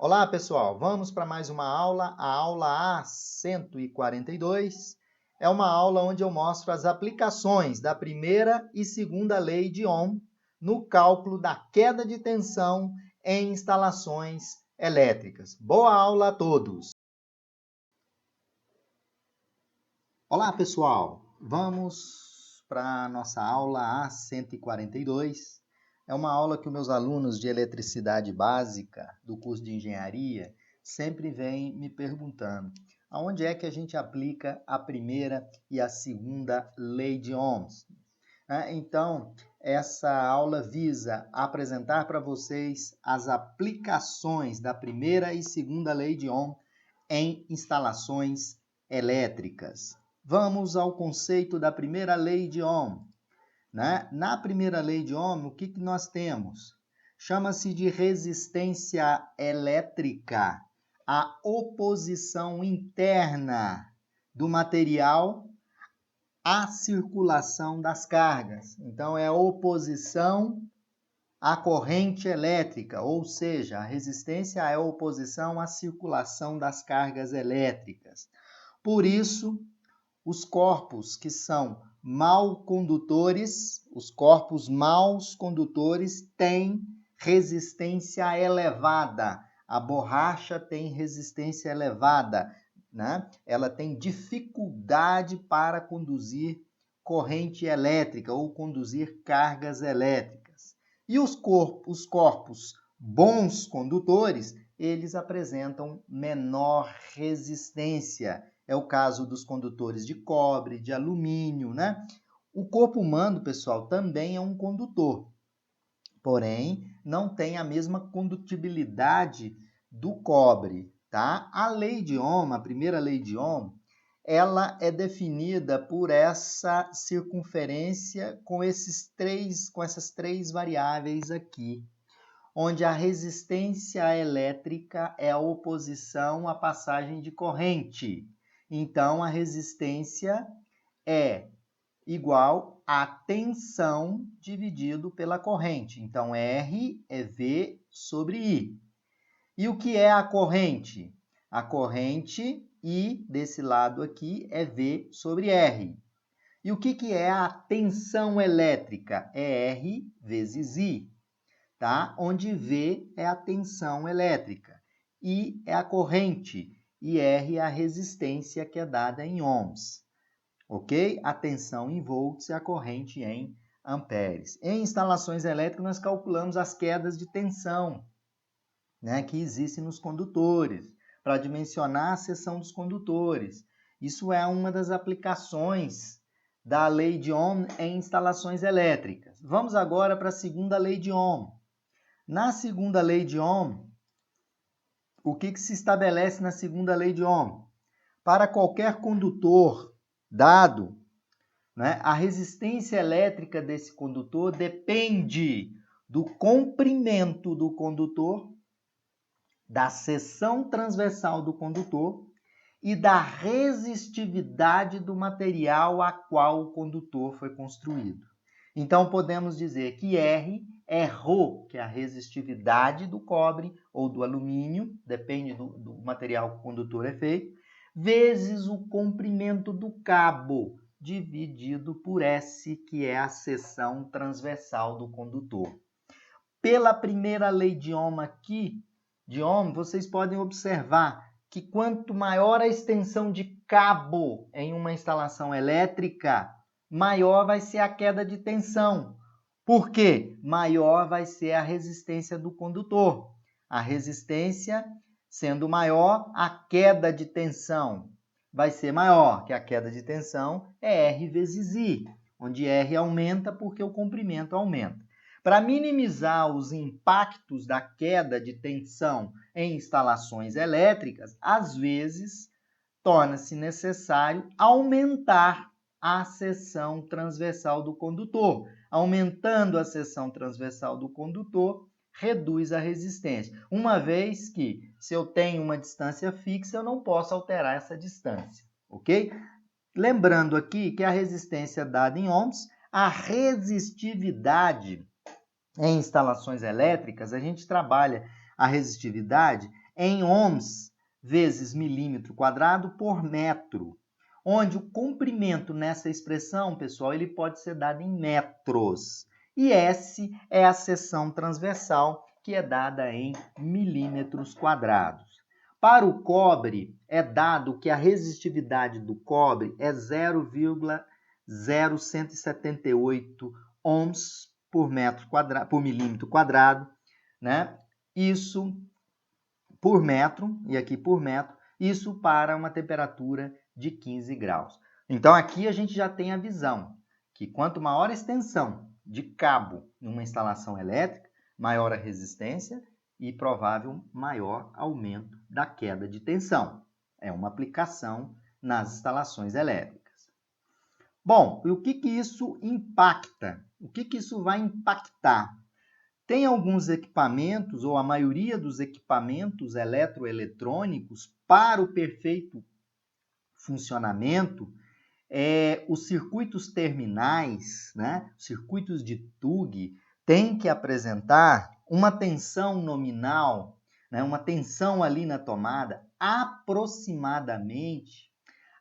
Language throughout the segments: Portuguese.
Olá, pessoal! Vamos para mais uma aula, a aula A142. É uma aula onde eu mostro as aplicações da primeira e segunda lei de Ohm no cálculo da queda de tensão em instalações elétricas. Boa aula a todos! Olá, pessoal! Vamos para a nossa aula A142. É uma aula que os meus alunos de eletricidade básica do curso de engenharia sempre vêm me perguntando aonde é que a gente aplica a primeira e a segunda lei de Ohms. Então, essa aula visa apresentar para vocês as aplicações da primeira e segunda lei de Ohm em instalações elétricas. Vamos ao conceito da primeira lei de Ohm. Na primeira lei de Ohm, o que nós temos? Chama-se de resistência elétrica a oposição interna do material à circulação das cargas. Então, é a oposição à corrente elétrica, ou seja, a resistência é a oposição à circulação das cargas elétricas. Por isso, os corpos que são mal condutores, os corpos maus condutores têm resistência elevada. A borracha tem resistência elevada, né? Ela tem dificuldade para conduzir corrente elétrica ou conduzir cargas elétricas. E os corpos bons condutores, eles apresentam menor resistência. É o caso dos condutores de cobre, de alumínio, né? O corpo humano, pessoal, também é um condutor, porém, não tem a mesma condutibilidade do cobre, tá? A lei de Ohm, a primeira lei de Ohm, ela é definida por essa circunferência com essas três variáveis aqui, onde a resistência elétrica é a oposição à passagem de corrente. Então, a resistência é igual a tensão dividido pela corrente. Então, R é V sobre I. E o que é a corrente? A corrente, I, desse lado aqui, é V sobre R. E o que é a tensão elétrica? É R vezes I, tá? Onde V é a tensão elétrica, I é a corrente e R é a resistência que é dada em ohms. Ok? A tensão em volts e a corrente em amperes. Em instalações elétricas, nós calculamos as quedas de tensão, né, que existem nos condutores, para dimensionar a seção dos condutores. Isso é uma das aplicações da lei de Ohm em instalações elétricas. Vamos agora para a segunda lei de Ohm. Na segunda lei de Ohm, o que se estabelece na segunda lei de Ohm? Para qualquer condutor dado, né, a resistência elétrica desse condutor depende do comprimento do condutor, da seção transversal do condutor e da resistividade do material a qual o condutor foi construído. Então, podemos dizer que R é ρ, que é a resistividade do cobre ou do alumínio, depende do material que o condutor é feito, vezes o comprimento do cabo, dividido por S, que é a seção transversal do condutor. Pela primeira lei de Ohm aqui, vocês podem observar que quanto maior a extensão de cabo em uma instalação elétrica, maior vai ser a queda de tensão. Por quê? Maior vai ser a resistência do condutor. A resistência sendo maior, a queda de tensão vai ser maior, que a queda de tensão é R vezes I, onde R aumenta porque o comprimento aumenta. Para minimizar os impactos da queda de tensão em instalações elétricas, às vezes torna-se necessário aumentar a seção transversal do condutor. Aumentando a seção transversal do condutor, reduz a resistência. Uma vez que, se eu tenho uma distância fixa, eu não posso alterar essa distância, ok? Lembrando aqui que a resistência é dada em ohms, a resistividade em instalações elétricas, a gente trabalha a resistividade em ohms vezes milímetro quadrado por metro, onde o comprimento nessa expressão, pessoal, ele pode ser dado em metros. E S é a seção transversal, que é dada em milímetros quadrados. Para o cobre, é dado que a resistividade do cobre é 0,0178 ohms por milímetro quadrado, né? Isso por metro, e aqui por metro, isso para uma temperatura de 15 graus. Então, aqui a gente já tem a visão que quanto maior a extensão de cabo numa instalação elétrica, maior a resistência e provável maior aumento da queda de tensão. É uma aplicação nas instalações elétricas. Bom, e o que isso impacta? O que isso vai impactar? Tem alguns equipamentos, ou a maioria dos equipamentos eletroeletrônicos, para o perfeito funcionamento, os circuitos terminais, né, circuitos de TUG, têm que apresentar uma tensão nominal, né, uma tensão ali na tomada, aproximadamente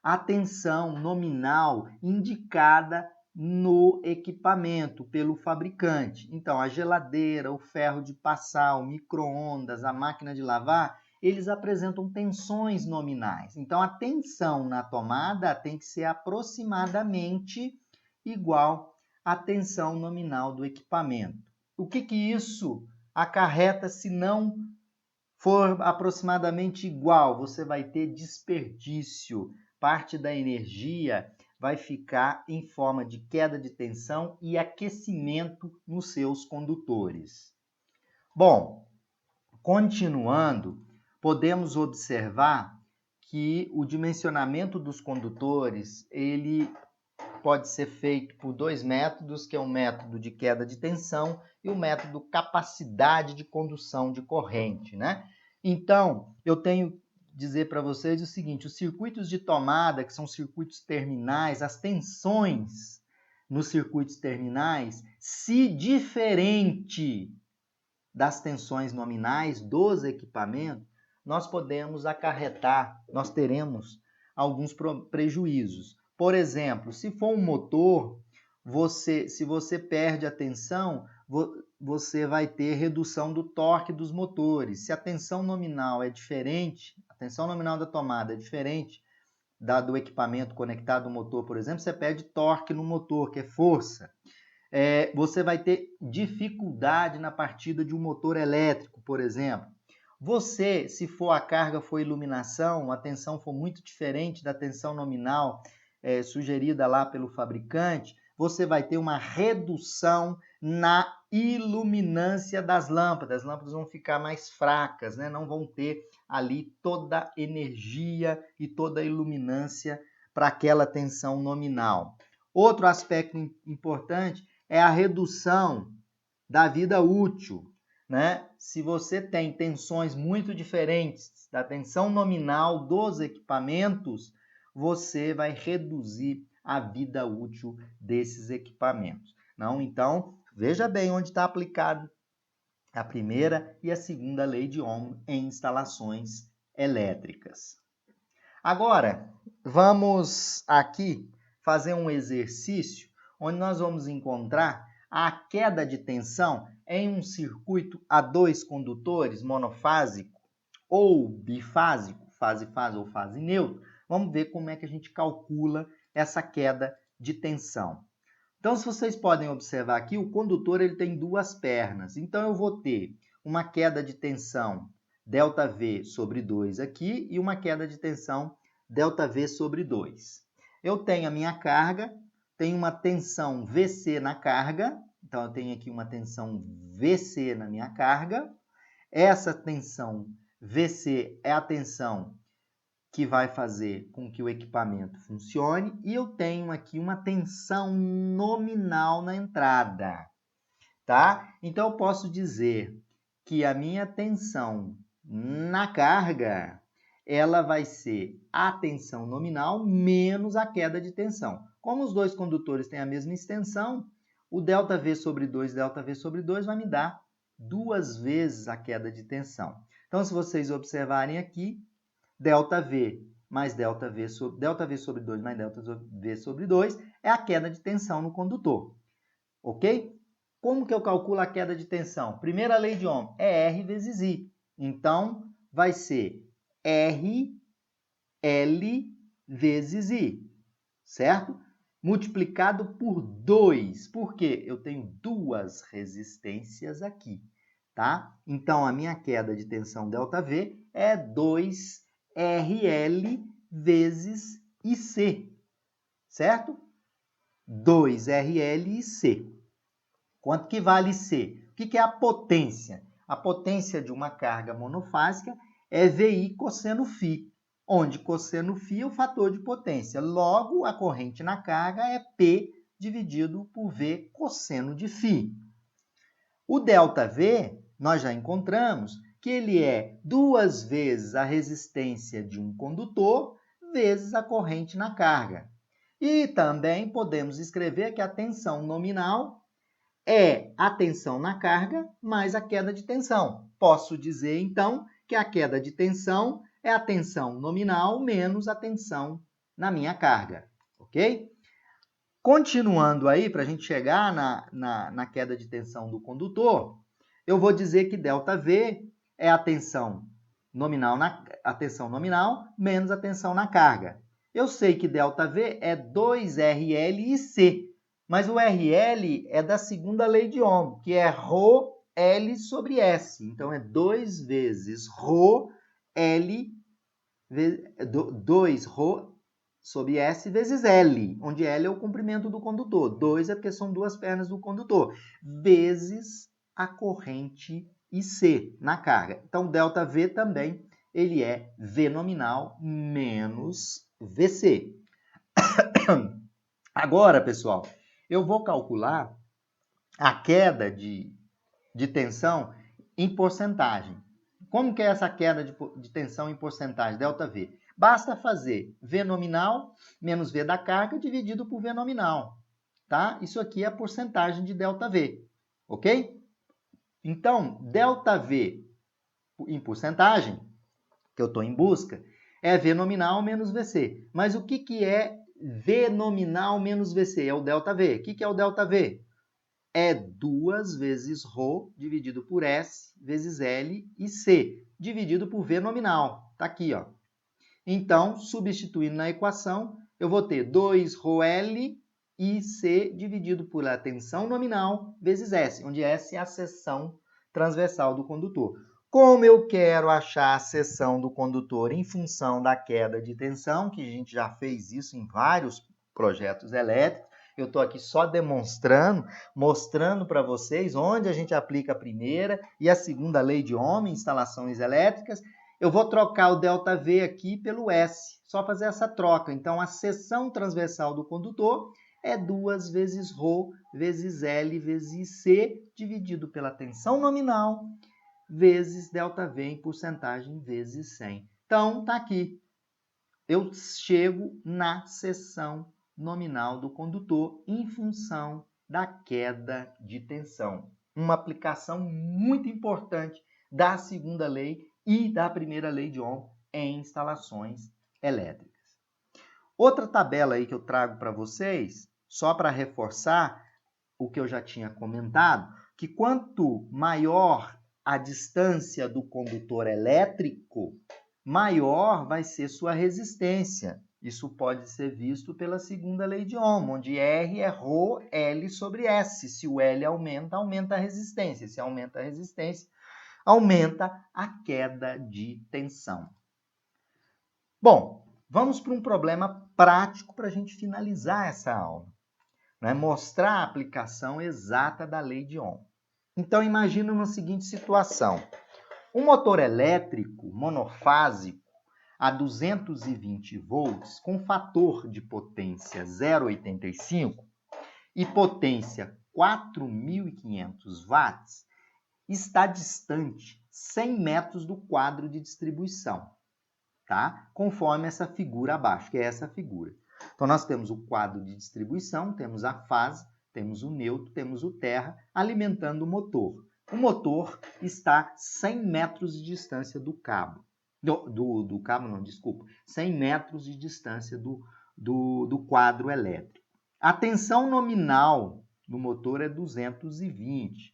a tensão nominal indicada no equipamento pelo fabricante. Então, a geladeira, o ferro de passar, o micro-ondas, a máquina de lavar, eles apresentam tensões nominais. Então, a tensão na tomada tem que ser aproximadamente igual à tensão nominal do equipamento. O que isso acarreta se não for aproximadamente igual? Você vai ter desperdício. Parte da energia vai ficar em forma de queda de tensão e aquecimento nos seus condutores. Bom, continuando, podemos observar que o dimensionamento dos condutores, ele pode ser feito por dois métodos, que é o método de queda de tensão e o método capacidade de condução de corrente, né? Então, eu tenho dizer para vocês o seguinte: os circuitos de tomada, que são circuitos terminais, as tensões nos circuitos terminais, se diferente das tensões nominais dos equipamentos, nós teremos alguns prejuízos. Por exemplo, se for um motor, se você perde a tensão, você vai ter redução do torque dos motores. Se a tensão nominal é diferente, a tensão nominal da tomada é diferente do equipamento conectado ao motor, por exemplo, você perde torque no motor, que é força. Você vai ter dificuldade na partida de um motor elétrico, por exemplo. Se for a carga for iluminação, a tensão for muito diferente da tensão nominal sugerida lá pelo fabricante, você vai ter uma redução na iluminância das lâmpadas. As lâmpadas vão ficar mais fracas, né? Não vão ter ali toda a energia e toda a iluminância para aquela tensão nominal. Outro aspecto importante é a redução da vida útil, né? Se você tem tensões muito diferentes da tensão nominal dos equipamentos, você vai reduzir a vida útil desses equipamentos. Não? Então, veja bem onde está aplicado a primeira e a segunda lei de Ohm em instalações elétricas. Agora, vamos aqui fazer um exercício onde nós vamos encontrar a queda de tensão em um circuito a dois condutores, monofásico ou bifásico, fase-fase ou fase neutra. Vamos ver como é que a gente calcula essa queda de tensão. Então, se vocês podem observar aqui, o condutor ele tem duas pernas. Então, eu vou ter uma queda de tensão ΔV sobre 2 aqui e uma queda de tensão ΔV sobre 2. Eu tenho a minha carga, tenho uma tensão VC na carga, então eu tenho aqui uma tensão VC na minha carga. Essa tensão VC é a tensão que vai fazer com que o equipamento funcione, e eu tenho aqui uma tensão nominal na entrada, tá? Então eu posso dizer que a minha tensão na carga, ela vai ser a tensão nominal menos a queda de tensão. Como os dois condutores têm a mesma extensão, o ΔV sobre 2 vai me dar 2 vezes a queda de tensão. Então, se vocês observarem aqui, ΔV mais ΔV sobre 2 mais ΔV sobre 2 é a queda de tensão no condutor. Ok? Como que eu calculo a queda de tensão? Primeira lei de Ohm é R vezes I. Então, vai ser R, L vezes I, certo? Multiplicado por 2. Por quê? Eu tenho duas resistências aqui, tá? Então, a minha queda de tensão ΔV é 2RL vezes IC, certo? 2RL e C. Quanto que vale C? O que é a potência? A potência de uma carga monofásica é VI cosseno φ, onde cosseno φ é o fator de potência. Logo, a corrente na carga é P dividido por V cosseno de φ. O ΔV, nós já encontramos que ele é 2 vezes a resistência de um condutor vezes a corrente na carga. E também podemos escrever que a tensão nominal é a tensão na carga mais a queda de tensão. Posso dizer, então, que a queda de tensão é a tensão nominal menos a tensão na minha carga, ok? Continuando aí, para a gente chegar na queda de tensão do condutor, eu vou dizer que ΔV é a tensão nominal menos a tensão na carga. Eu sei que ΔV é 2RL e C, mas o RL é da segunda lei de Ohm, que é ρL sobre S. Então, é 2 vezes ρL, 2 ρ sobre S vezes L, onde L é o comprimento do condutor. 2 é porque são duas pernas do condutor, vezes a corrente IC na carga. Então, ΔV também ele é V nominal menos VC. Agora, pessoal, eu vou calcular a queda de tensão em porcentagem. Como que é essa queda de tensão em porcentagem, ΔV? Basta fazer V nominal menos V da carga dividido por V nominal, tá? Isso aqui é a porcentagem de ΔV, ok? Então, ΔV em porcentagem, que eu estou em busca, é V nominal menos VC. Mas o que é V nominal menos VC? É o ΔV. O que é o ΔV? É 2 vezes ρ dividido por S vezes L e C, dividido por V nominal. Está aqui, ó. Então, substituindo na equação, eu vou ter 2ρL e C dividido por a tensão nominal vezes S, onde S é a seção transversal do condutor. Como eu quero achar a seção do condutor em função da queda de tensão, que a gente já fez isso em vários projetos elétricos, eu estou aqui só demonstrando, mostrando para vocês onde a gente aplica a primeira e a segunda lei de Ohm em instalações elétricas. Eu vou trocar o ΔV aqui pelo S, só fazer essa troca. Então, a seção transversal do condutor é 2 vezes ρ vezes L vezes C, dividido pela tensão nominal, vezes ΔV em porcentagem vezes 100. Então, está aqui. Eu chego na seção nominal do condutor em função da queda de tensão. Uma aplicação muito importante da segunda lei e da primeira lei de Ohm em instalações elétricas. Outra tabela aí que eu trago para vocês, só para reforçar o que eu já tinha comentado, que quanto maior a distância do condutor elétrico, maior vai ser sua resistência. Isso pode ser visto pela segunda lei de Ohm, onde R é ρL sobre S. Se o L aumenta, aumenta a resistência. Se aumenta a resistência, aumenta a queda de tensão. Bom, vamos para um problema prático para a gente finalizar essa aula, né? Mostrar a aplicação exata da lei de Ohm. Então, imagina uma seguinte situação. Um motor elétrico monofásico a 220 volts com fator de potência 0,85 e potência 4.500 watts está distante 100 metros do quadro de distribuição, tá? Conforme essa figura abaixo, que é essa figura. Então, nós temos o quadro de distribuição, temos a fase, temos o neutro, temos o terra alimentando o motor. O motor está 100 metros de distância do cabo. Do cabo não, desculpa. 100 metros de distância do quadro elétrico. A tensão nominal do motor é 220.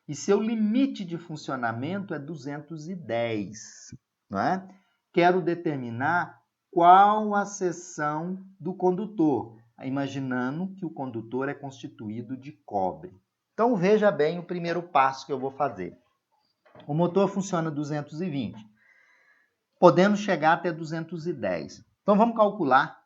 E seu limite de funcionamento é 210. Não é? Quero determinar qual a seção do condutor, imaginando que o condutor é constituído de cobre. Então, veja bem o primeiro passo que eu vou fazer. O motor funciona 220, podendo chegar até 210. Então, vamos calcular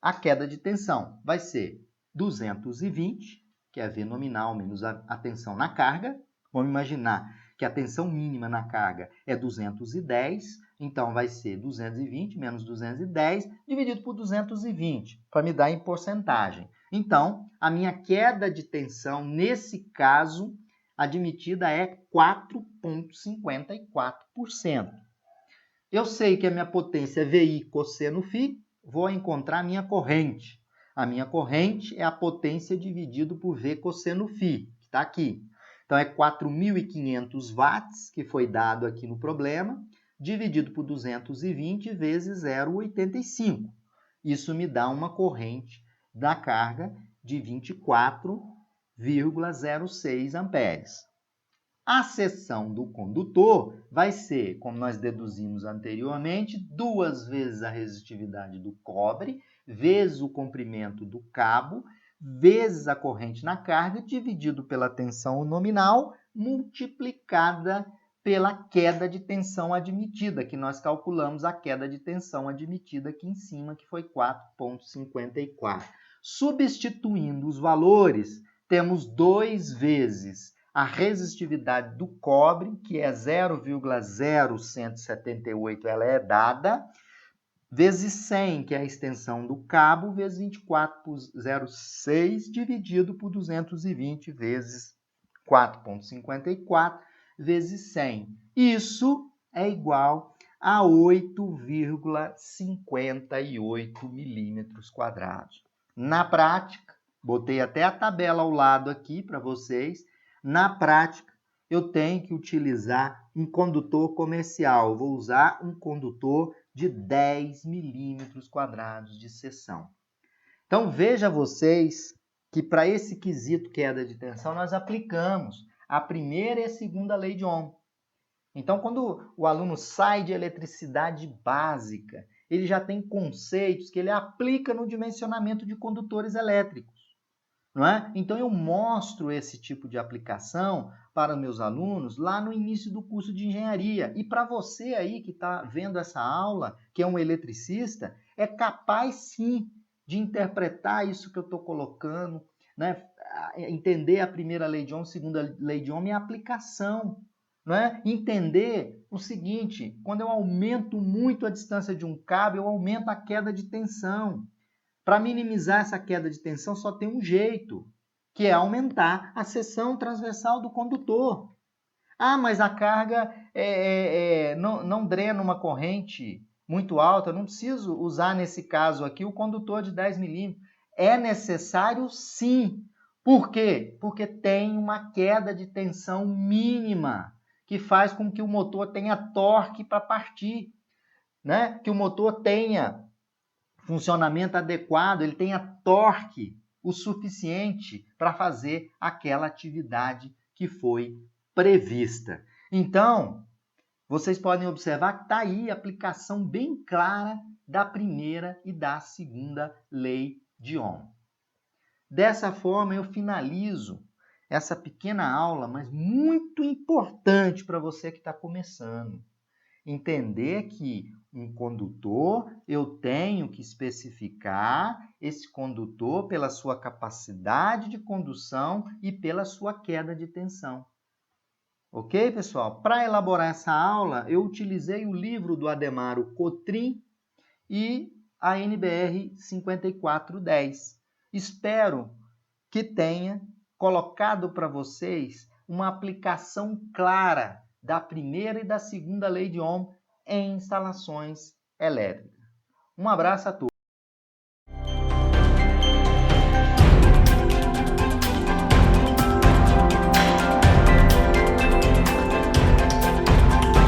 a queda de tensão. Vai ser 220, que é a V nominal menos a tensão na carga. Vamos imaginar que a tensão mínima na carga é 210, então vai ser 220 menos 210 dividido por 220, para me dar em porcentagem. Então, a minha queda de tensão, nesse caso, admitida é 4,54%. Eu sei que a minha potência é VI cosseno φ, vou encontrar a minha corrente. A minha corrente é a potência dividido por V cosseno φ, que está aqui. Então, é 4.500 watts, que foi dado aqui no problema, dividido por 220 vezes 0,85. Isso me dá uma corrente da carga de 24,06 amperes. A seção do condutor vai ser, como nós deduzimos anteriormente, 2 vezes a resistividade do cobre, vezes o comprimento do cabo, vezes a corrente na carga, dividido pela tensão nominal, multiplicada pela queda de tensão admitida, que nós calculamos a queda de tensão admitida aqui em cima, que foi 4,54. Substituindo os valores, temos 2 vezes a resistividade do cobre, que é 0,0178, ela é dada, vezes 100, que é a extensão do cabo, vezes 24,06, dividido por 220 vezes 4,54, vezes 100. Isso é igual a 8,58 milímetros quadrados. Na prática, botei até a tabela ao lado aqui para vocês. Na prática, eu tenho que utilizar um condutor comercial. Vou usar um condutor de 10 milímetros quadrados de seção. Então, veja vocês que para esse quesito queda de tensão, nós aplicamos a primeira e a segunda lei de Ohm. Então, quando o aluno sai de eletricidade básica, ele já tem conceitos que ele aplica no dimensionamento de condutores elétricos. Não é? Então, eu mostro esse tipo de aplicação para meus alunos lá no início do curso de engenharia. E para você aí que está vendo essa aula, que é um eletricista, é capaz sim de interpretar isso que eu estou colocando, né? Entender a primeira lei de Ohm, a segunda lei de Ohm e a aplicação. Não é? Entender o seguinte, quando eu aumento muito a distância de um cabo, eu aumento a queda de tensão. Para minimizar essa queda de tensão, só tem um jeito, que é aumentar a seção transversal do condutor. Ah, mas a carga não drena uma corrente muito alta, eu não preciso usar nesse caso aqui o condutor de 10 milímetros. É necessário sim. Por quê? Porque tem uma queda de tensão mínima, que faz com que o motor tenha torque para partir, né? Que o motor tenha funcionamento adequado, ele tenha torque o suficiente para fazer aquela atividade que foi prevista. Então, vocês podem observar que está aí a aplicação bem clara da primeira e da segunda lei de Ohm. Dessa forma, eu finalizo essa pequena aula, mas muito importante para você que está começando. Entender que um condutor, eu tenho que especificar esse condutor pela sua capacidade de condução e pela sua queda de tensão. Ok, pessoal? Para elaborar essa aula, eu utilizei o livro do Ademaro Cotrim e a NBR 5410. Espero que tenha colocado para vocês uma aplicação clara da primeira e da segunda lei de Ohm em instalações elétricas. Um abraço a todos.